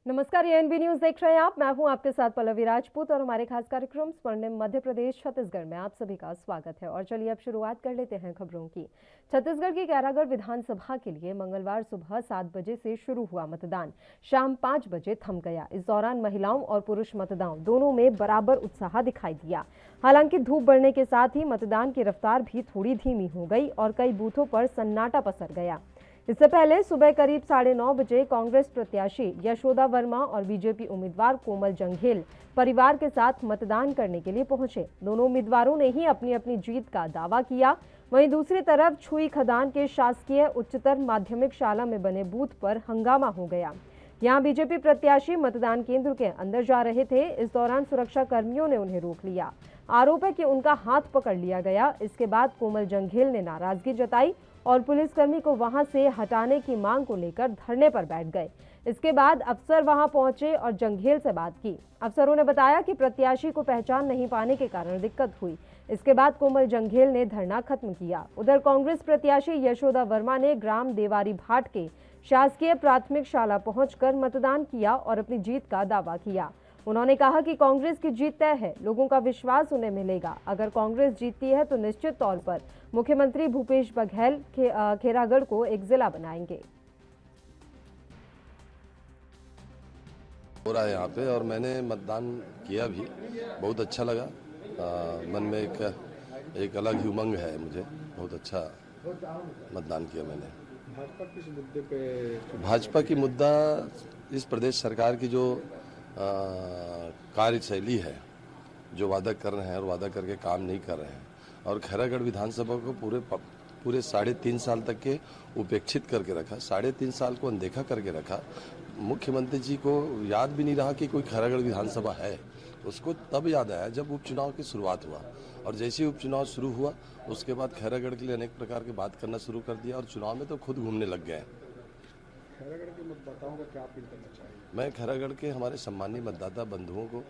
नमस्कार, ये NB news देख रहे हैं आप। मैं हूं आपके साथ पल्लवी राजपूत और हमारे खास कार्यक्रम स्वर्णिम मध्य प्रदेश छत्तीसगढ़ में आप सभी का स्वागत है। और चलिए अब शुरुआत कर लेते हैं खबरों की। छत्तीसगढ़ की कैरागढ़ विधानसभा के लिए मंगलवार सुबह 7 बजे से शुरू हुआ मतदान शाम 5 बजे थम गया। इस दौरान महिलाओं और पुरुष मतदाताओं दोनों में बराबर उत्साह दिखाई दिया। हालांकि धूप बढ़ने के साथ ही मतदान की रफ्तार भी थोड़ी धीमी हो गई और कई बूथों पर सन्नाटा पसर गया। इससे पहले सुबह करीब 9:30 बजे कांग्रेस प्रत्याशी यशोदा वर्मा और बीजेपी उम्मीदवार कोमल जंघेल परिवार के साथ मतदान करने के लिए पहुंचे। दोनों उम्मीदवारों ने ही अपनी अपनी जीत का दावा किया। वहीं दूसरी तरफ छुई खदान के शासकीय उच्चतर माध्यमिक शाला में बने बूथ पर हंगामा हो गया। यहां बीजेपी प्रत्याशी मतदान केंद्र के अंदर जा रहे थे। इस दौरान सुरक्षा कर्मियों ने उन्हें रोक लिया। आरोप है कि उनका हाथ पकड़ लिया गया। इसके बाद कोमल जंघेल ने नाराजगी जताई और पुलिसकर्मी को वहां से हटाने की मांग को लेकर धरने पर बैठ गए। इसके बाद अफसर वहां पहुंचे और जंघेल से बात की। अफसरों ने बताया कि प्रत्याशी को पहचान नहीं पाने के कारण दिक्कत हुई। इसके बाद कोमल जंघेल ने धरना खत्म किया। उधर कांग्रेस प्रत्याशी यशोदा वर्मा ने ग्राम देवारी भाट के शासकीय प्राथमिक शाला पहुंचकर मतदान किया और अपनी जीत का दावा किया। उन्होंने कहा कि कांग्रेस की जीत तय है, लोगों का विश्वास उन्हें मिलेगा। अगर कांग्रेस जीतती है तो निश्चित तौर पर मुख्यमंत्री भूपेश बघेल खेरागढ़ को एक जिला बनाएंगे। हो रहा है यहाँ पे और मैंने मतदान किया भी, बहुत अच्छा लगा। मन में एक अलग ही उमंग है। मुझे बहुत अच्छा मतदान किया मैंने। भाजपा किस मुद्दे पे? भाजपा की मुद्दा इस प्रदेश सरकार की जो कार्यशैली है, जो वादा कर रहे हैं और वादा करके काम नहीं कर रहे हैं, और खैरागढ़ विधानसभा को पूरे 3.5 साल तक के उपेक्षित करके रखा, 3.5 साल को अनदेखा करके रखा। मुख्यमंत्री जी को याद भी नहीं रहा कि कोई खैरागढ़ विधानसभा है। उसको तब याद आया जब उपचुनाव की शुरुआत हुआ, और जैसे ही उपचुनाव शुरू हुआ उसके बाद खैरागढ़ के लिए अनेक प्रकार की बात करना शुरू कर दिया और चुनाव में तो खुद घूमने लग गए। खैरागढ़ के मतदाताओं को क्या अपील करना चाहिए? मैं खैरागढ़ के हमारे सम्मानीय मतदाता बंधुओं को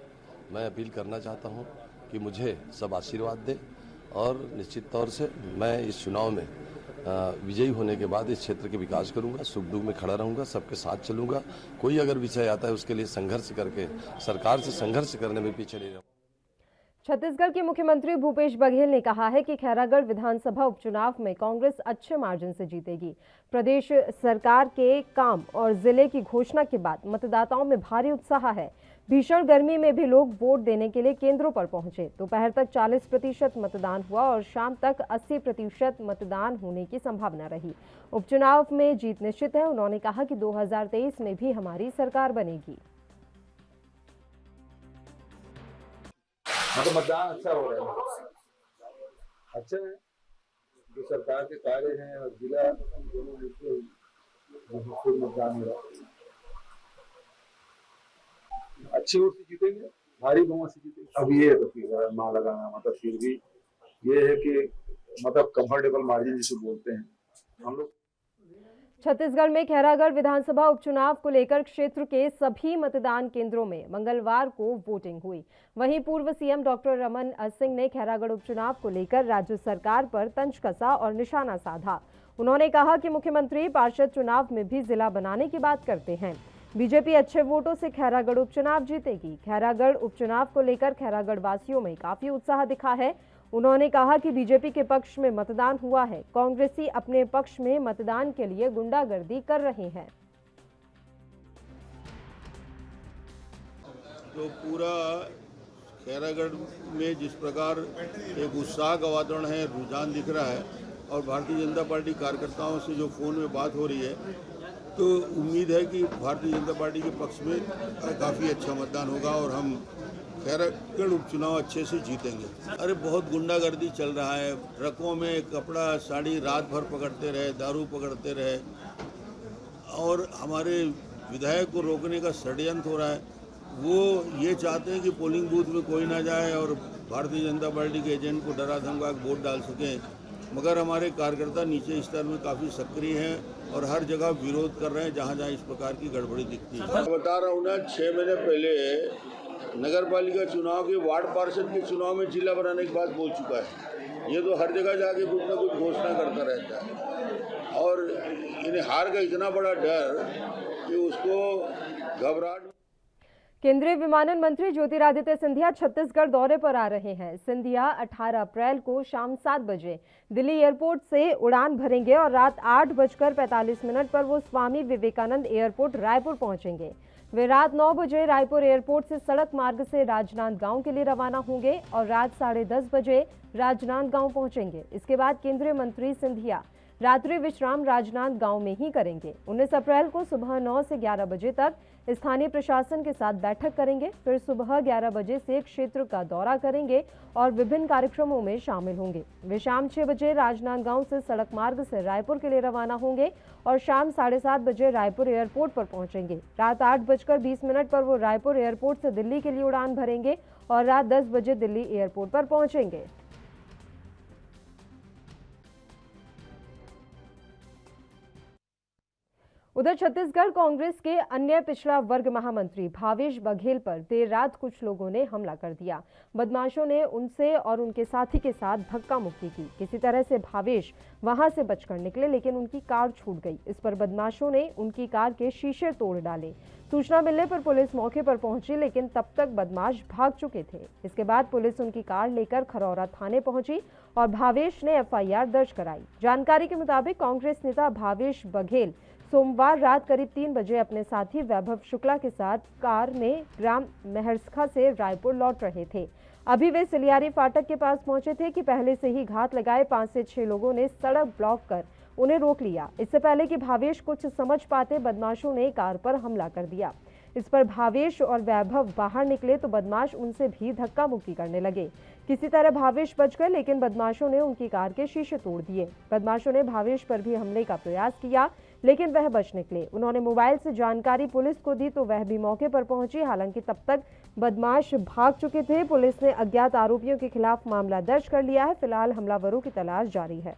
मैं अपील करना चाहता हूं कि मुझे सब आशीर्वाद दें और निश्चित तौर से मैं इस चुनाव में विजयी होने के बाद इस क्षेत्र के विकास करूंगा, सुख दुख में खड़ा रहूंगा, सबके साथ चलूंगा। कोई अगर विषय आता है उसके लिए संघर्ष करके सरकार से संघर्ष करने में पीछे नहीं रहूंगा। छत्तीसगढ़ के मुख्यमंत्री भूपेश बघेल ने कहा है कि खैरागढ़ विधानसभा उपचुनाव में कांग्रेस अच्छे मार्जिन से जीतेगी। प्रदेश सरकार के काम और जिले की घोषणा के बाद मतदाताओं में भारी उत्साह है। भीषण गर्मी में भी लोग वोट देने के लिए केंद्रों पर पहुंचे। दोपहर तक 40% मतदान हुआ और शाम तक 80% मतदान होने की संभावना रही। उपचुनाव में जीत निश्चित है। उन्होंने कहा कि 2023 में भी हमारी सरकार बनेगी। तो मतदान अच्छा हो रहा है, अच्छे हैं जो सरकार के कार्य हैं और जिला दोनों मिलकर मतदान हो रहा है। अच्छी वोट से जीतेंगे, भारी बहुमत से जीतेंगे। अब ये है माँ लगाना, मतलब फिर भी ये है कि मतलब कंफर्टेबल मार्जिन जिसे बोलते हैं हम लोग। छत्तीसगढ़ में खैरागढ़ विधानसभा उपचुनाव को लेकर क्षेत्र के सभी मतदान केंद्रों में मंगलवार को वोटिंग हुई। वहीं पूर्व सीएम डॉक्टर रमन सिंह ने खैरागढ़ उपचुनाव को लेकर राज्य सरकार पर तंज कसा और निशाना साधा। उन्होंने कहा कि मुख्यमंत्री पार्षद चुनाव में भी जिला बनाने की बात करते हैं। बीजेपी अच्छे वोटों से खैरागढ़ उपचुनाव जीतेगी। खैरागढ़ उपचुनाव को लेकर खैरागढ़ वासियों में काफी उत्साह दिखा है। उन्होंने कहा कि बीजेपी के पक्ष में मतदान हुआ है, कांग्रेसी अपने पक्ष में मतदान के लिए गुंडागर्दी कर रहे हैं। तो पूरा खैरागढ़ में जिस प्रकार एक उत्साह का वातावरण है, रुझान दिख रहा है, और भारतीय जनता पार्टी कार्यकर्ताओं से जो फोन में बात हो रही है, तो उम्मीद है कि भारतीय जनता पार्टी के पक्ष में काफ़ी अच्छा मतदान होगा और हम खैरागढ़ उपचुनाव अच्छे से जीतेंगे। अरे बहुत गुंडागर्दी चल रहा है, ट्रकों में कपड़ा साड़ी रात भर पकड़ते रहे, दारू पकड़ते रहे, और हमारे विधायक को रोकने का षड्यंत्र हो रहा है। वो ये चाहते हैं कि पोलिंग बूथ में कोई ना जाए और भारतीय जनता पार्टी के एजेंट को डरा धमका के वोट डाल सकें, मगर हमारे कार्यकर्ता नीचे स्तर में काफ़ी सक्रिय हैं और हर जगह विरोध कर रहे हैं जहाँ जहाँ इस प्रकार की गड़बड़ी दिखती है। मैं बता रहा हूँ ना, 6 महीने पहले नगर पालिका चुनाव के वार्ड पार्षद के चुनाव में जिला बनाने की बात बोल चुका है। ये तो हर जगह जाके कुछ ना कुछ घोषणा करता रहता है, और इन्हें हार का इतना बड़ा डर कि उसको घबराहट। केंद्रीय विमानन मंत्री ज्योतिरादित्य सिंधिया छत्तीसगढ़ दौरे पर आ रहे हैं। सिंधिया 18 अप्रैल को शाम 7 बजे दिल्ली एयरपोर्ट से उड़ान भरेंगे और रात 8:45 पर वो स्वामी विवेकानंद एयरपोर्ट रायपुर पहुंचेंगे। वे रात 9 बजे रायपुर एयरपोर्ट से सड़क मार्ग से राजनांदगांव के लिए रवाना होंगे और रात 10:30 बजे राजनांदगांव पहुंचेंगे। इसके बाद केंद्रीय मंत्री सिंधिया रात्रि विश्राम राजनांदगांव में ही करेंगे। 19 अप्रैल को सुबह 9 से 11 बजे तक स्थानीय प्रशासन के साथ बैठक करेंगे। फिर सुबह 11 बजे से क्षेत्र का दौरा करेंगे और विभिन्न कार्यक्रमों में शामिल होंगे। वे शाम 6 बजे राजनांदगांव से सड़क मार्ग से रायपुर के लिए रवाना होंगे और शाम 7:30 बजे रायपुर एयरपोर्ट पर पहुंचेंगे। रात 8:20 पर वो रायपुर एयरपोर्ट से दिल्ली के लिए उड़ान भरेंगे और रात 10 बजे दिल्ली एयरपोर्ट पर पहुंचेंगे। उधर छत्तीसगढ़ कांग्रेस के अन्य पिछड़ा वर्ग महामंत्री भावेश बघेल पर देर रात कुछ लोगों ने हमला कर दिया। बदमाशों ने उनसे और उनके साथी के साथ धक्का मुक्की की। किसी तरह से भावेश वहां से बचकर निकले, लेकिन उनकी कार छूट गई। इस पर बदमाशों ने उनकी कार के शीशे तोड़ डाले। सूचना मिलने पर पुलिस मौके पर पहुंची, लेकिन तब तक बदमाश भाग चुके थे। इसके बाद पुलिस उनकी कार लेकर खरौरा थाने पहुंची और भावेश ने एफआईआर दर्ज कराई। जानकारी के मुताबिक कांग्रेस नेता भावेश बघेल सोमवार रात करीब 3 बजे अपने साथी वैभव शुक्ला के साथ कार में ग्राम मेहरसखा से रायपुर लौट रहे थे। अभी वे सिलियारी फाटक के पास पहुंचे थे कि पहले से ही घात लगाए 5 से 6 लोगों ने सड़क ब्लॉक कर उन्हें रोक लिया। इससे पहले कि भावेश कुछ समझ पाते, बदमाशों ने कार पर हमला कर दिया। इस पर भावेश और वैभव बाहर निकले तो बदमाश उनसे भी धक्का मुक्की करने लगे। किसी तरह भावेश बच गए, लेकिन बदमाशों ने उनकी कार के शीशे तोड़ दिए। बदमाशों ने भावेश पर भी हमले का प्रयास किया, लेकिन वह बच निकले। उन्होंने मोबाइल से जानकारी पुलिस को दी तो वह भी मौके पर पहुंची। हालांकि तब तक बदमाश भाग चुके थे। पुलिस ने अज्ञात आरोपियों के खिलाफ मामला दर्ज कर लिया है। फिलहाल हमलावरों की तलाश जारी है।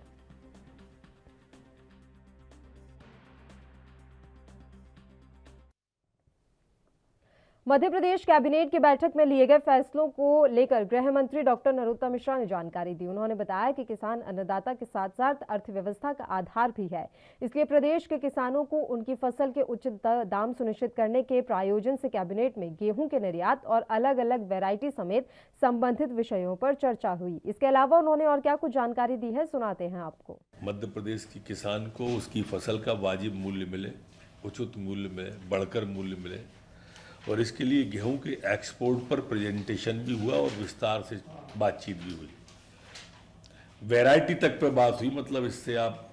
मध्य प्रदेश कैबिनेट की बैठक में लिए गए फैसलों को लेकर गृह मंत्री डॉक्टर नरोत्तम मिश्रा ने जानकारी दी। उन्होंने बताया कि किसान अन्नदाता के साथ साथ अर्थव्यवस्था का आधार भी है। इसलिए प्रदेश के किसानों को उनकी फसल के उचित दाम सुनिश्चित करने के प्रायोजन से कैबिनेट में गेहूं के निर्यात और अलग अलग वैरायटी समेत संबंधित विषयों पर चर्चा हुई। इसके अलावा उन्होंने और क्या कुछ जानकारी दी है, सुनाते हैं आपको। मध्य प्रदेश के किसान को उसकी फसल का वाजिब मूल्य मिले, उचित मूल्य मिले, बढ़कर मूल्य मिले, और इसके लिए गेहूं के एक्सपोर्ट पर प्रेजेंटेशन भी हुआ और विस्तार से बातचीत भी हुई। वैरायटी तक पे बात हुई, मतलब इससे आप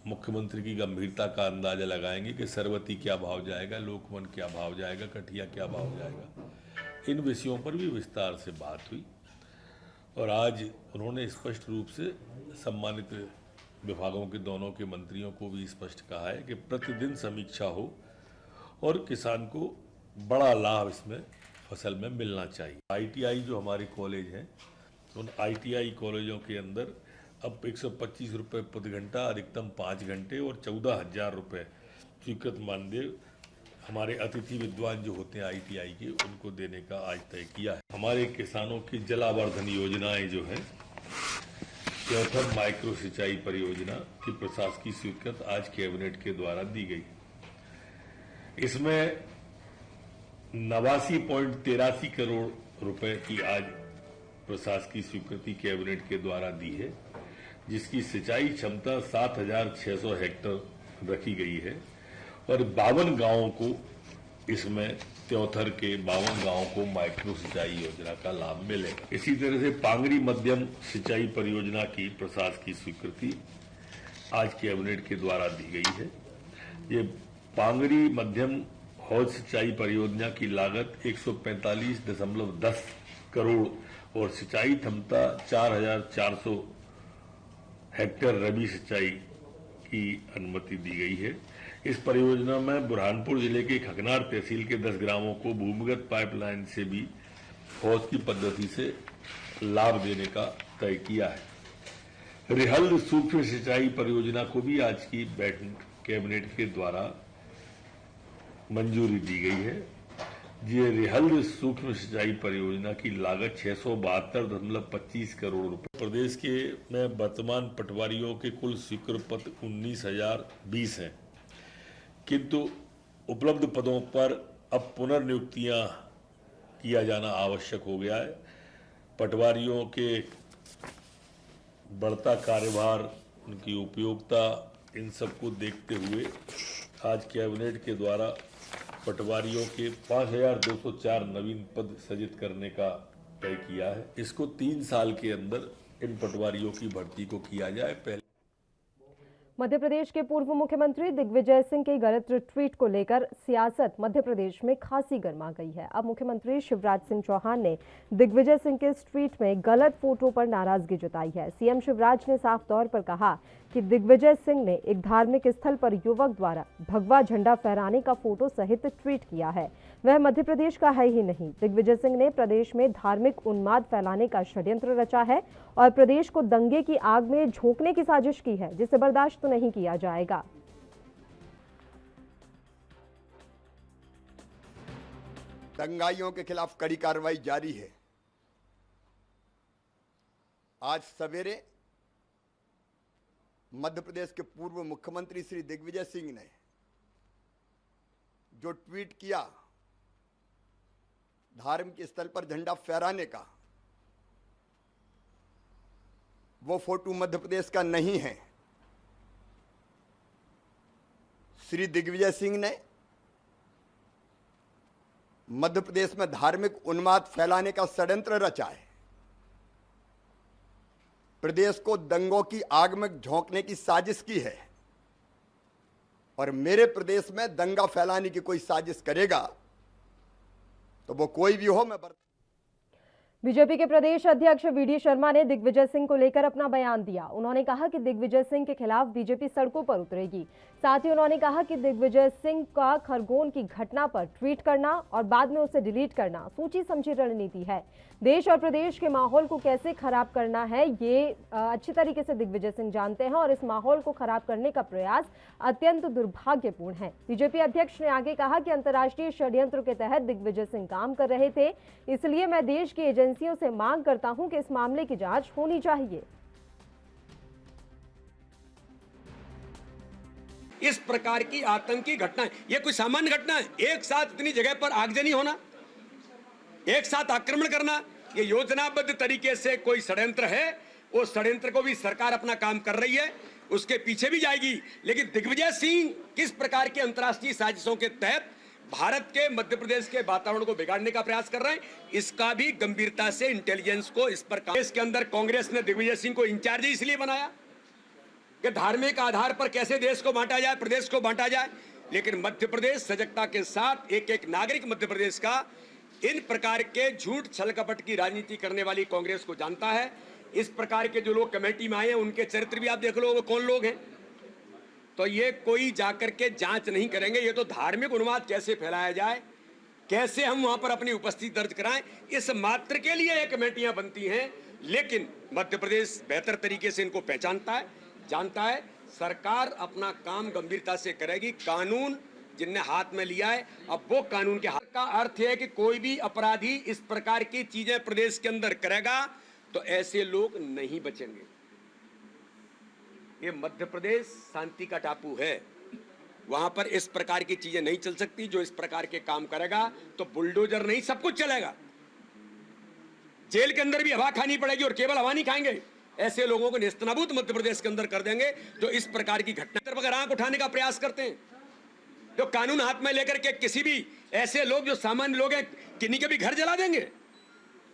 मुख्यमंत्री की गंभीरता का अंदाजा लगाएंगे कि सरवती क्या भाव जाएगा, लोकमन क्या भाव जाएगा, कठिया क्या भाव जाएगा। इन विषयों पर भी विस्तार से बात हुई और आज उन्होंने स्पष्ट रूप से सम्मानित विभागों के दोनों के मंत्रियों को भी स्पष्ट कहा है कि प्रतिदिन समीक्षा हो और किसान को बड़ा लाभ इसमें फसल में मिलना चाहिए। आईटीआई जो हमारे कॉलेज हैं, उन आईटीआई कॉलेजों के अंदर अब 125 रुपये प्रति घंटा, अधिकतम 5 घंटे और 14,000 रुपये स्वीकृत मानदेय हमारे अतिथि विद्वान जो होते हैं आईटीआई के, उनको देने का आज तय किया है। हमारे किसानों की जलावर्धन योजनाएं जो है, चौथर माइक्रो सिंचाई परियोजना की प्रशासकीय स्वीकृति आज कैबिनेट के द्वारा दी गई। इसमें 89.83 करोड़ रुपए की आज प्रशासकीय स्वीकृति कैबिनेट के द्वारा दी है, जिसकी सिंचाई क्षमता 7,600 हेक्टेयर रखी गई है और 52 गांवों को इसमें त्योथर के 52 गांवों को माइक्रो सिंचाई योजना का लाभ मिलेगा। इसी तरह से पांगरी मध्यम सिंचाई परियोजना की प्रशासकीय स्वीकृति आज कैबिनेट के द्वारा दी गई है। ये पांगरी मध्यम हौज सिंचाई परियोजना की लागत 145.10 करोड़ और सिंचाई क्षमता 4,400 हेक्टेयर रबी सिंचाई की अनुमति दी गई है। इस परियोजना में बुरहानपुर जिले के खकनार तहसील के 10 ग्रामों को भूमिगत पाइपलाइन से भी हौज की पद्धति से लाभ देने का तय किया है। रिहल्द सूक्ष्म सिंचाई परियोजना को भी आज की बैठक कैबिनेट के द्वारा मंजूरी दी गई है। ये रिहल्द सूक्ष्म सिंचाई परियोजना की लागत 672.25 करोड़ रुपए। प्रदेश के में वर्तमान पटवारियों के कुल स्वीकृत पत्र 19,020 हैं, किंतु उपलब्ध पदों पर अब पुनर्नियुक्तियां किया जाना आवश्यक हो गया है। पटवारियों के बढ़ता कार्यभार, उनकी उपयोगिता, इन सबको देखते हुए आज कैबिनेट के द्वारा पटवारियों के 5204 नवीन पद सृजित करने का तय किया है। इसको 3 साल के अंदर इन पटवारियों की भर्ती को किया जाए। पहले मध्य प्रदेश के पूर्व मुख्यमंत्री दिग्विजय सिंह के गलत ट्वीट को लेकर सियासत मध्य प्रदेश में खासी गर्मा गई है। अब मुख्यमंत्री शिवराज सिंह चौहान ने दिग्विजय सिंह के इस ट्वीट में गलत फोटो पर नाराजगी जताई है। सीएम शिवराज ने साफ तौर पर कहा कि दिग्विजय सिंह ने एक धार्मिक स्थल पर युवक द्वारा भगवा झंडा फहराने का फोटो सहित ट्वीट किया है। वह मध्य प्रदेश का है ही नहीं। दिग्विजय सिंह ने प्रदेश में धार्मिक उन्माद फैलाने का षड्यंत्र रचा है और प्रदेश को दंगे की आग में झोंकने की साजिश की है, जिसे बर्दाश्त नहीं किया जाएगा। दंगाइयों के खिलाफ कड़ी कार्रवाई जारी है। आज सवेरे मध्य प्रदेश के पूर्व मुख्यमंत्री श्री दिग्विजय सिंह ने जो ट्वीट किया धार्मिक स्थल पर झंडा फहराने का, वो फोटो मध्य प्रदेश का नहीं है। श्री दिग्विजय सिंह ने मध्य प्रदेश में धार्मिक उन्माद फैलाने का षड्यंत्र रचा है। प्रदेश को दंगों की आग में झोंकने की साजिश की है और मेरे प्रदेश में दंगा फैलाने की कोई साजिश करेगा तो वो कोई भी हो, मैं बीजेपी के प्रदेश अध्यक्ष वीडी शर्मा ने दिग्विजय सिंह को लेकर अपना बयान दिया। उन्होंने कहा कि दिग्विजय सिंह के खिलाफ बीजेपी सड़कों पर उतरेगी। साथ ही उन्होंने कहा कि दिग्विजय सिंह का खरगोन की घटना पर ट्वीट करना और बाद में उसे डिलीट करना सोची समझी रणनीति है। देश और प्रदेश के माहौल को कैसे खराब करना है, ये अच्छी तरीके से दिग्विजय सिंह जानते हैं और इस माहौल को खराब करने का प्रयास अत्यंत दुर्भाग्यपूर्ण है। बीजेपी अध्यक्ष ने आगे कहा कि अंतर्राष्ट्रीय षड्यंत्र के तहत दिग्विजय सिंह काम कर रहे थे, इसलिए मैं देश की एजेंसियों से मांग करता हूं कि इस मामले की जांच होनी चाहिए। इस प्रकार की आतंकी घटनाएं, ये कोई सामान्य घटना है? एक साथ इतनी जगह पर आगजनी होना, एक साथ आक्रमण करना, ये योजनाबद्ध तरीके से कोई षड्यंत्र है। वो षड्यंत्र को भी सरकार अपना काम कर रही है, उसके पीछे भी जाएगी। लेकिन दिग्विजय सिंह किस प्रकार के अंतर्राष्ट्रीय साजिशों के तहत भारत के मध्य प्रदेश के वातावरण को बिगाड़ने का प्रयास कर रहे हैं, इसका भी गंभीरता से इंटेलिजेंस को इस पर काम। इसके अंदर कांग्रेस ने दिग्विजय सिंह को इंचार्ज इसलिए बनाया कि धार्मिक आधार पर कैसे देश को बांटा जाए, प्रदेश को बांटा जाए। लेकिन मध्य प्रदेश सजगता के साथ एक एक नागरिक मध्य प्रदेश का इन प्रकार के झूठ छल कपट की राजनीति करने वाली कांग्रेस को जानता है। इस प्रकार के जो लोग कमेटी में आए हैं उनके चरित्र भी आप देख लो, वो कौन लोग हैं। तो ये कोई जाकर के जांच नहीं करेंगे। ये तो धार्मिक उन्माद कैसे फैलाया जाए, कैसे हम वहां पर अपनी उपस्थिति दर्ज कराएं, इस मात्र के लिए ये कमेटियां बनती हैं। लेकिन मध्य प्रदेश बेहतर तरीके से इनको पहचानता है, जानता है। सरकार अपना काम गंभीरता से करेगी। कानून जिनने हाथ में लिया है, अब वो कानून के हाथ का अर्थ है कि कोई भी अपराधी इस प्रकार की चीजें प्रदेश के अंदर करेगा तो ऐसे लोग नहीं बचेंगे। ये मध्य प्रदेश शांति का टापू है, वहां पर इस प्रकार की चीजें नहीं चल सकती। जो इस प्रकार के काम करेगा तो बुलडोजर नहीं, सब कुछ चलेगा। जेल के अंदर भी हवा खानी पड़ेगी और केवल हवा नहीं खाएंगे। ऐसे लोगों को नेस्तनाबूत मध्य प्रदेश के अंदर कर देंगे जो इस प्रकार की घटना पर आंख उठाने का प्रयास करते हैं, जो कानून हाथ में लेकर के किसी भी ऐसे लोग जो सामान्य लोग हैं किन्हीं के भी घर जला देंगे।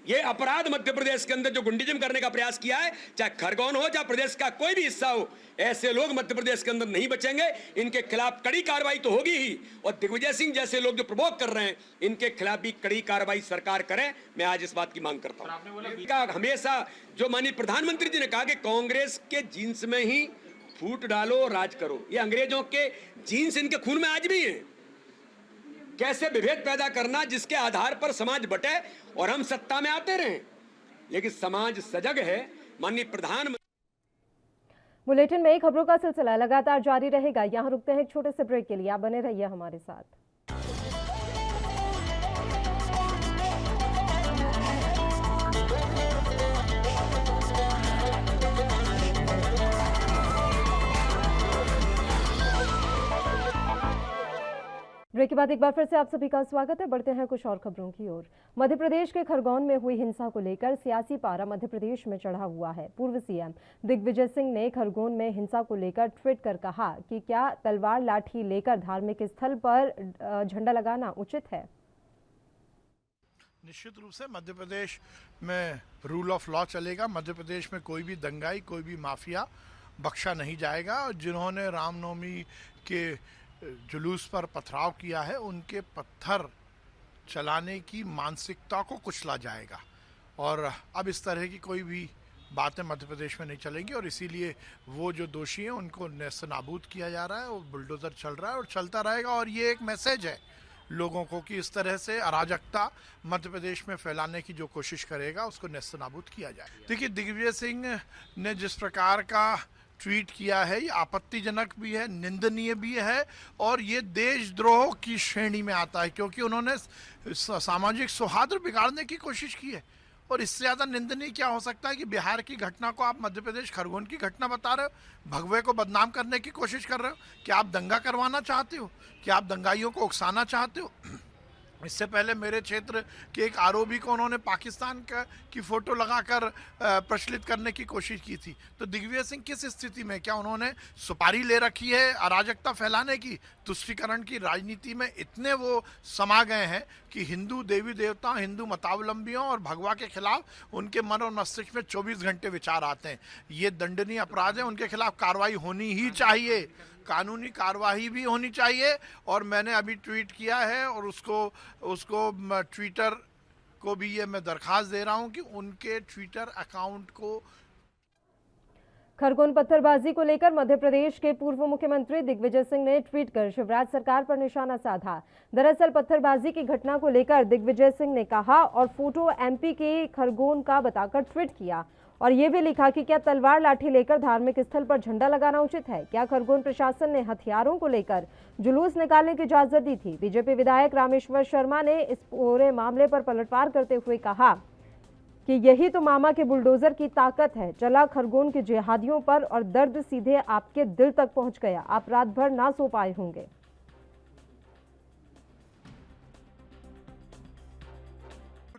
ये अपराध मध्य प्रदेश के अंदर जो गुंडिज्म करने का प्रयास किया है, चाहे खरगोन हो चाहे प्रदेश का कोई भी हिस्सा हो, ऐसे लोग मध्य प्रदेश के अंदर नहीं बचेंगे। इनके खिलाफ कड़ी कार्रवाई तो होगी ही, और दिग्विजय सिंह जैसे लोग जो प्रवोक कर रहे हैं इनके खिलाफ भी कड़ी कार्रवाई सरकार करे। मैं आज इस बात की मांग करता हूं। हमेशा जो माननीय प्रधानमंत्री जी ने कहा कि कांग्रेस के जीन्स में ही फूट डालो, राज करो, ये अंग्रेजों के जीन्स इनके खून में आज भी है। कैसे विभेद पैदा करना जिसके आधार पर समाज बटे और हम सत्ता में आते रहें, लेकिन समाज सजग है। माननीय प्रधानमंत्री। बुलेटिन में खबरों का सिलसिला लगातार जारी रहेगा। यहां रुकते हैं एक छोटे से ब्रेक के लिए, आप बने रहिए हमारे साथ। ब्रेक के बाद एक बार फिर से आप सभी का स्वागत है। बढ़ते हैं कुछ और खबरों की ओर। मध्य प्रदेश के खरगोन में हुई हिंसा को लेकर सियासी पारा मध्य प्रदेश में चढ़ा हुआ है। पूर्व सीएम दिग्विजय सिंह ने खरगोन में हिंसा को लेकर ट्वीट कर कहा कि क्या तलवार लाठी लेकर धार्मिक स्थल पर झंडा लगाना उचित है। निश्चित रूप से मध्य प्रदेश में रूल ऑफ लॉ चलेगा। मध्य प्रदेश में कोई भी दंगाई, कोई भी माफिया बख्शा नहीं जाएगा। और जिन्होंने रामनवमी के जुलूस पर पथराव किया है, उनके पत्थर चलाने की मानसिकता को कुचला जाएगा। और अब इस तरह की कोई भी बातें मध्य प्रदेश में नहीं चलेंगी। और इसीलिए वो जो दोषी हैं उनको नेस्तनाबूद किया जा रहा है, वो बुलडोजर चल रहा है और चलता रहेगा। और ये एक मैसेज है लोगों को कि इस तरह से अराजकता मध्य प्रदेश में फैलाने की जो कोशिश करेगा उसको नेस्तनाबूद किया जाए। देखिए, दिग्विजय सिंह ने जिस प्रकार का ट्वीट किया है, ये आपत्तिजनक भी है, निंदनीय भी है और ये देशद्रोह की श्रेणी में आता है, क्योंकि उन्होंने सामाजिक सौहार्द बिगाड़ने की कोशिश की है। और इससे ज़्यादा निंदनीय क्या हो सकता है कि बिहार की घटना को आप मध्य प्रदेश खरगोन की घटना बता रहे हो, भगवे को बदनाम करने की कोशिश कर रहे हो। क्या आप दंगा करवाना चाहते हो? क्या आप दंगाइयों को उकसाना चाहते हो? इससे पहले मेरे क्षेत्र के एक आरोपी को उन्होंने पाकिस्तान की फोटो लगाकर प्रचलित करने की कोशिश की थी। तो दिग्विजय सिंह किस स्थिति में, क्या उन्होंने सुपारी ले रखी है अराजकता फैलाने की? तुष्टीकरण की राजनीति में इतने वो समा गए हैं कि हिंदू देवी देवता, हिंदू मतावलंबियों और भगवा के खिलाफ उनके मन और मस्तिष्क में 24 घंटे विचार आते हैं। ये दंडनीय अपराध है, उनके खिलाफ कार्रवाई होनी ही चाहिए, कानूनी कार्रवाई भी होनी चाहिए। और मैंने अभी ट्वीट किया है और उसको ट्विटर को भी ये मैं दरखास्त दे रहा हूं कि उनके ट्विटर अकाउंट को। खरगोन पत्थरबाजी को लेकर मध्य प्रदेश के पूर्व मुख्यमंत्री दिग्विजय सिंह ने ट्वीट कर शिवराज सरकार पर निशाना साधा। दरअसल पत्थरबाजी की घटना को लेकर दिग्विजय सिंह ने कहा और फोटो एमपी के खरगोन का बताकर ट्वीट किया और ये भी लिखा कि क्या तलवार लाठी लेकर धार्मिक स्थल पर झंडा लगाना उचित है। क्या खरगोन प्रशासन ने हथियारों को लेकर जुलूस निकालने की इजाजत दी थी। बीजेपी विधायक रामेश्वर शर्मा ने इस पूरे मामले पर पलटवार करते हुए कहा कि यही तो मामा के बुलडोजर की ताकत है, चला खरगोन के जिहादियों पर और दर्द सीधे आपके दिल तक पहुंच गया, आप रात भर ना सो पाए होंगे।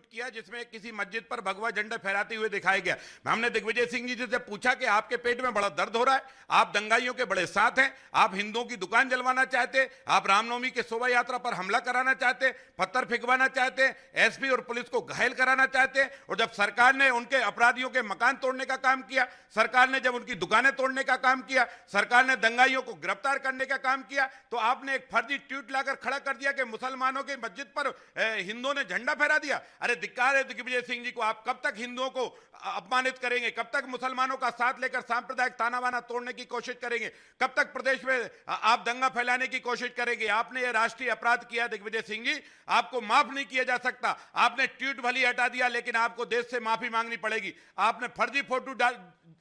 किया जिसमें किसी मस्जिद पर भगवा झंडा फहराते हुए दिखाया गया। हमने दिग्विजय सिंह जी से पूछा कि आपके पेट में बड़ा दर्द हो रहा है, आप दंगाइयों के बड़े साथ हैं, आप हिंदुओं की दुकान जलवाना चाहते, आप रामनवमी के शोभा यात्रा पर हमला कराना चाहते, पत्थर फेंकवाना चाहते, एसपी और पुलिस को घायल कराना चाहते। और जब सरकार ने उनके अपराधियों के मकान तोड़ने का काम किया, सरकार ने जब उनकी दुकानें तोड़ने का काम किया, सरकार ने दंगाइयों को गिरफ्तार करने का काम किया, तो आपने एक फर्जी ट्वीट लाकर खड़ा कर दिया कि मुसलमानों के मस्जिद पर हिंदुओं ने झंडा फहरा दिया। अरे धिक्कार है दिग्विजय सिंह जी को, आप कब तक हिंदुओं को अपमानित करेंगे? कब तक मुसलमानों का साथ लेकर सांप्रदायिक ताना बाना तोड़ने की कोशिश करेंगे? कब तक प्रदेश में आप दंगा फैलाने की कोशिश करेंगे? आपने ये राष्ट्रीय अपराध किया दिग्विजय सिंह जी, आपको माफ नहीं किया जा सकता। आपने ट्वीट भली हटा दिया, लेकिन आपको देश से माफी मांगनी पड़ेगी। आपने फर्जी फोटो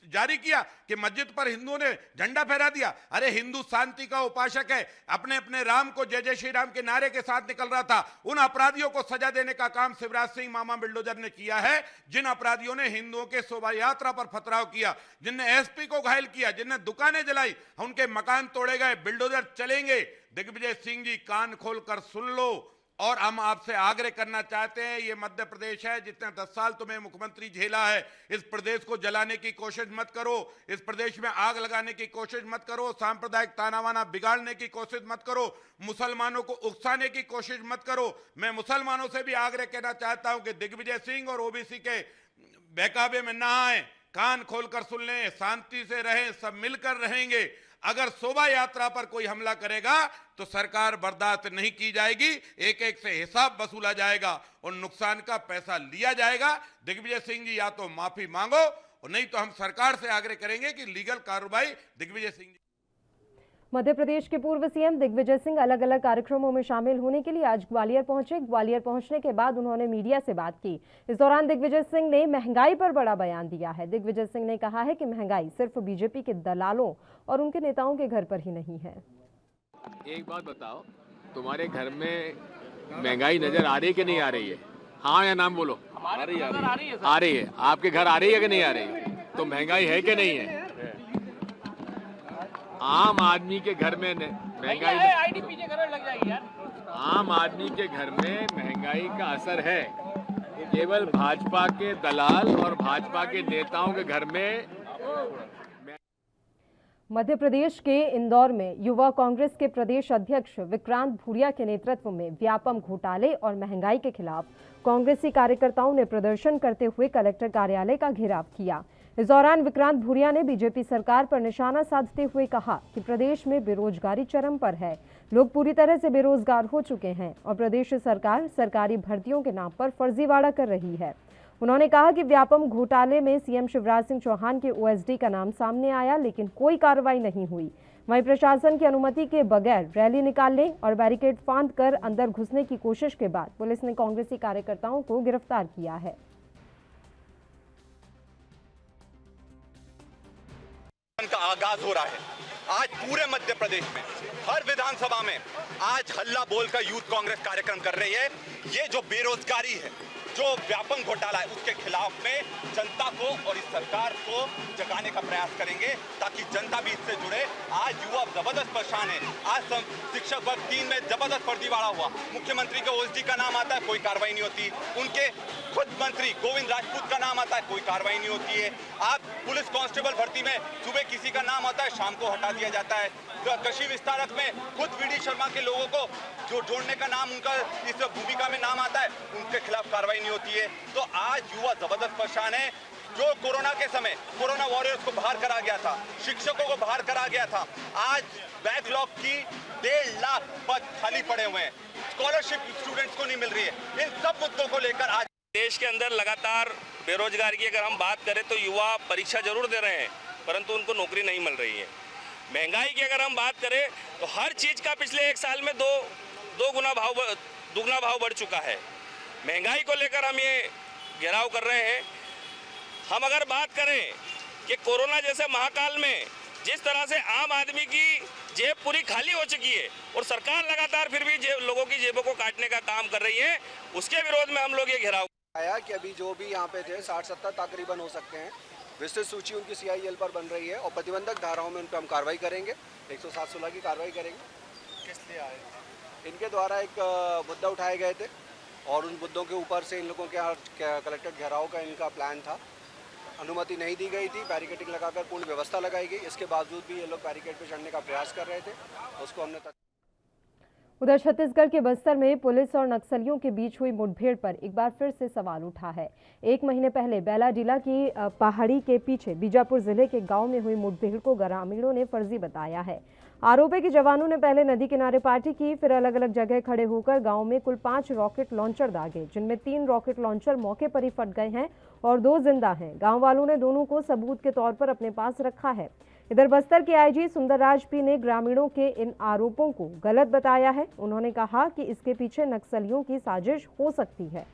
जारी किया कि मस्जिद पर हिंदुओं ने झंडा फहरा दिया। अरे हिंदू शांति का उपासक है, अपने अपने राम को जय जय श्री राम के नारे के साथ निकल रहा था। उन अपराधियों को सजा देने का काम शिवराज सिंह मामा बिल्डोजर ने किया है, जिन अपराधियों ने हिंदुओं के शोभा यात्रा पर पथराव किया, जिनने एसपी को घायल किया, जिनने दुकानें जलाई, उनके मकान तोड़े गए, बिल्डोजर चलेंगे। दिग्विजय सिंह जी कान खोलकर सुन लो। और हम आपसे आग्रह करना चाहते हैं, ये मध्य प्रदेश है, जितने 10 साल तुम्हें मुख्यमंत्री झेला है, इस प्रदेश को जलाने की कोशिश मत करो, इस प्रदेश में आग लगाने की कोशिश मत करो, सांप्रदायिक तानावाना बिगाड़ने की कोशिश मत करो, मुसलमानों को उकसाने की कोशिश मत करो। मैं मुसलमानों से भी आग्रह करना चाहता हूं कि दिग्विजय सिंह और ओबीसी के बहकावे में ना आए, कान खोलकर सुन लें, शांति से रहें, सब मिलकर रहेंगे। अगर शोभा यात्रा पर कोई हमला करेगा तो सरकार बर्दाश्त नहीं की जाएगी, एक एक से हिसाब वसूला जाएगा और नुकसान का पैसा लिया जाएगा। दिग्विजय सिंह जी या तो माफी मांगो और नहीं तो हम सरकार से आग्रह करेंगे कि लीगल कार्रवाई दिग्विजय सिंह जी। मध्य प्रदेश के पूर्व सीएम दिग्विजय सिंह अलग अलग कार्यक्रमों में शामिल होने के लिए आज ग्वालियर पहुंचे। ग्वालियर पहुंचने के बाद उन्होंने मीडिया से बात की। इस दौरान दिग्विजय सिंह ने महंगाई पर बड़ा बयान दिया है। दिग्विजय सिंह ने कहा है कि महंगाई सिर्फ बीजेपी के दलालों और उनके नेताओं के घर पर ही नहीं है। एक बात बताओ, तुम्हारे घर में महंगाई नजर आ रही है कि नहीं आ रही है? हाँ या नाम बोलो। आ रही है। आपके घर आ रही है कि नहीं आ रही है? तो महंगाई है कि नहीं है? आम आदमी के घर में महंगाई आईडी पीछे करो, लग जाएगी यार। आम आदमी के घर में महंगाई का असर है। केवल भाजपा के दलाल और भाजपा के नेताओं के घर में। मध्य प्रदेश के इंदौर में युवा कांग्रेस के प्रदेश अध्यक्ष विक्रांत भूरिया के नेतृत्व में व्यापम घोटाले और महंगाई के खिलाफ कांग्रेसी कार्यकर्ताओं ने प्रदर्शन करते हुए कलेक्टर कार्यालय का घेराव किया। इस दौरान विक्रांत भूरिया ने बीजेपी सरकार पर निशाना साधते हुए कहा कि प्रदेश में बेरोजगारी चरम पर है, लोग पूरी तरह से बेरोजगार हो चुके हैं और प्रदेश सरकार सरकारी भर्तियों के नाम पर फर्जीवाड़ा कर रही है। उन्होंने कहा कि व्यापम घोटाले में सीएम शिवराज सिंह चौहान के ओएसडी का नाम सामने आया, लेकिन कोई कार्रवाई नहीं हुई। वहीं प्रशासन की अनुमति के बगैर रैली निकालने और बैरिकेड फांद कर अंदर घुसने की कोशिश के बाद पुलिस ने कांग्रेसी कार्यकर्ताओं को गिरफ्तार किया है। का आगाज हो रहा है। आज पूरे मध्य प्रदेश में हर विधानसभा में आज हल्ला बोल का यूथ कांग्रेस कार्यक्रम कर रही है। ये जो बेरोजगारी है, जो व्यापम घोटाला है, उसके खिलाफ में जनता को और इस सरकार को जगाने का प्रयास करेंगे ताकि जनता भी इससे जुड़े। आज युवा जबरदस्त परेशान है। आज शिक्षक वर्ग 3 में जबरदस्त फर्जीवाड़ा हुआ। मुख्यमंत्री के ओएसडी का नाम आता है, कोई कार्रवाई नहीं होती। उनके खुद मंत्री गोविंद राजपूत का नाम आता है, कोई कार्रवाई नहीं होती है। आप पुलिस कांस्टेबल भर्ती में सुबह किसी का नाम आता है, शाम को हटा दिया जाता है। कृषि विस्तारक में खुद वीडी शर्मा के लोगों को जो जोड़ने का नाम उनका इस भूमिका में नाम आता है, उनके खिलाफ कार्रवाई नहीं होती है। तो आज युवा जबरदस्त परेशान है। जो कोरोना के समय कोरोना वॉरियर्स को बाहर करा गया था, शिक्षकों को बाहर करा गया था, आज बैकलॉग की 1.5 लाख पद खाली पड़े हुए हैं। स्कॉलरशिप स्टूडेंट्स को नहीं मिल रही है। इन सब मुद्दों को लेकर आज देश के अंदर लगातार बेरोजगारी की अगर हम बात करें तो युवा परीक्षा जरूर दे रहे हैं, परंतु उनको नौकरी नहीं मिल रही है। महंगाई की अगर हम बात करें तो हर चीज का पिछले 1 साल में दुगना भाव बढ़ चुका है। महंगाई को लेकर हम ये घेराव कर रहे हैं। हम अगर बात करें कि कोरोना जैसे महाकाल में जिस तरह से आम आदमी की जेब पूरी खाली हो चुकी है और सरकार लगातार फिर भी लोगों की जेबों को काटने का काम कर रही है, उसके विरोध में हम लोग ये घेराव आया कि अभी जो भी यहाँ पे थे 60-70 तकरीबन हो सकते हैं। विस्तृत सूची उनकी CIL पर बन रही है और प्रतिबंधक धाराओं में उन पर हम कार्रवाई करेंगे। 107-16 की कार्रवाई करेंगे। किस लिए आए? इनके द्वारा एक मुद्दा उठाए गए थे और उन मुद्दों के ऊपर से इन लोगों के यहाँ कलेक्टर घेराव का इनका प्लान था। अनुमति नहीं दी गई थी, बैरिकेडिंग लगाकर पूर्ण व्यवस्था लगाई गई। इसके बावजूद भी ये लोग बैरिकेड पर चढ़ने का प्रयास कर रहे थे, उसको हमने उधर छत्तीसगढ़ के बस्तर में पुलिस और नक्सलियों के बीच हुई मुठभेड़ पर एक बार फिर से सवाल उठा है। 1 महीने पहले बैलाडीला की पहाड़ी के पीछे बीजापुर जिले के गांव में हुई मुठभेड़ को ग्रामीणों ने फर्जी बताया है। आरोप है कि जवानों ने पहले नदी किनारे पार्टी की, फिर अलग अलग जगह खड़े होकर गांव में कुल 5 रॉकेट लॉन्चर दागे, जिनमें 3 रॉकेट लॉन्चर मौके पर ही फट गए हैं और 2 जिंदा हैं। गांव वालों ने दोनों को सबूत के तौर पर अपने पास रखा है। इधर बस्तर के आईजी सुंदरराज पी ने ग्रामीणों के इन आरोपों को गलत बताया है। उन्होंने कहा कि इसके पीछे नक्सलियों की साजिश हो सकती है।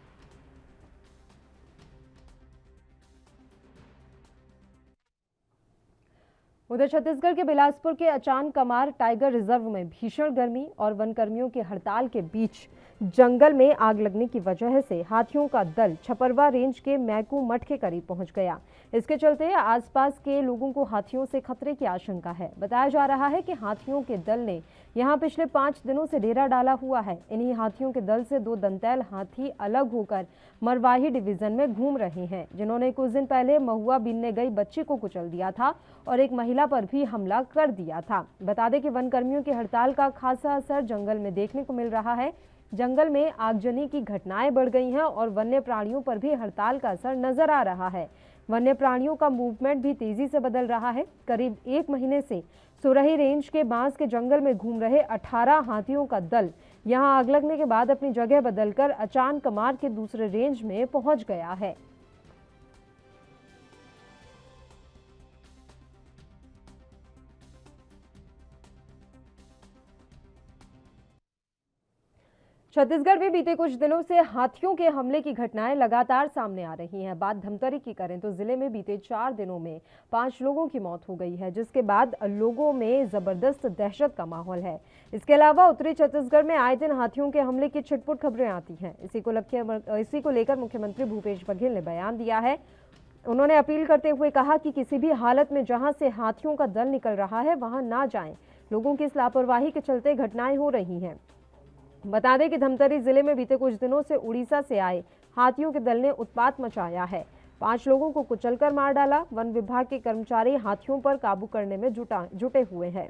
उधर छत्तीसगढ़ के बिलासपुर के अचान कमार टाइगर रिजर्व में भीषण गर्मी और वनकर्मियों की हड़ताल के बीच जंगल में आग लगने की वजह से हाथियों का दल छपरवा रेंज के मैकू मठ के करीब पहुंच गया। इसके चलते आसपास के लोगों को हाथियों से खतरे की आशंका है। बताया जा रहा है कि हाथियों के दल ने यहां पिछले 5 दिनों से डेरा डाला हुआ है। इन्हीं हाथियों के दल से 2 दंतैल हाथी अलग होकर मरवाही डिवीजन में घूम रहे हैं, जिन्होंने कुछ दिन पहले महुआ बीनने गई बच्ची को कुचल दिया था और एक महिला पर भी हमला कर दिया था। बता दें कि वनकर्मियों की हड़ताल का खासा असर जंगल में देखने को मिल रहा है। जंगल में आगजनी की घटनाएं बढ़ गई हैं और वन्य प्राणियों पर भी हड़ताल का असर नजर आ रहा है। वन्य प्राणियों का मूवमेंट भी तेजी से बदल रहा है। करीब 1 महीने से सुरही रेंज के बांस के जंगल में घूम रहे 18 हाथियों का दल यहां आग लगने के बाद अपनी जगह बदलकर अचान कमार के दूसरे रेंज में पहुंच गया है। छत्तीसगढ़ में बीते कुछ दिनों से हाथियों के हमले की घटनाएं लगातार सामने आ रही हैं। बात धमतरी की करें तो जिले में बीते 4 दिनों में 5 लोगों की मौत हो गई है, जिसके बाद लोगों में जबरदस्त दहशत का माहौल है। इसके अलावा उत्तरी छत्तीसगढ़ में आए दिन हाथियों के हमले की छिटपुट खबरें आती हैं। इसी को लेकर मुख्यमंत्री भूपेश बघेल ने बयान दिया है। उन्होंने अपील करते हुए कहा कि किसी भी हालत में जहां से हाथियों का दल निकल रहा है वहां ना जाएं। लोगों की इस लापरवाही के चलते घटनाएं हो रही हैं। बता दें कि धमतरी जिले में बीते कुछ दिनों से उड़ीसा से आए हाथियों के दल ने उत्पात मचाया है। 5 लोगों को कुचलकर मार डाला। वन विभाग के कर्मचारी हाथियों पर काबू करने में जुटे हुए हैं।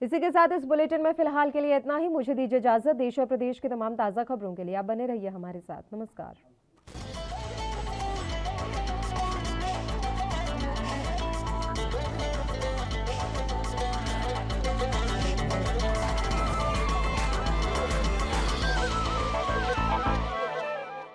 इसी के साथ इस बुलेटिन में फिलहाल के लिए इतना ही। मुझे दीजिए इजाजत। देश और प्रदेश की तमाम ताजा खबरों के लिए आप बने रहिए हमारे साथ। नमस्कार।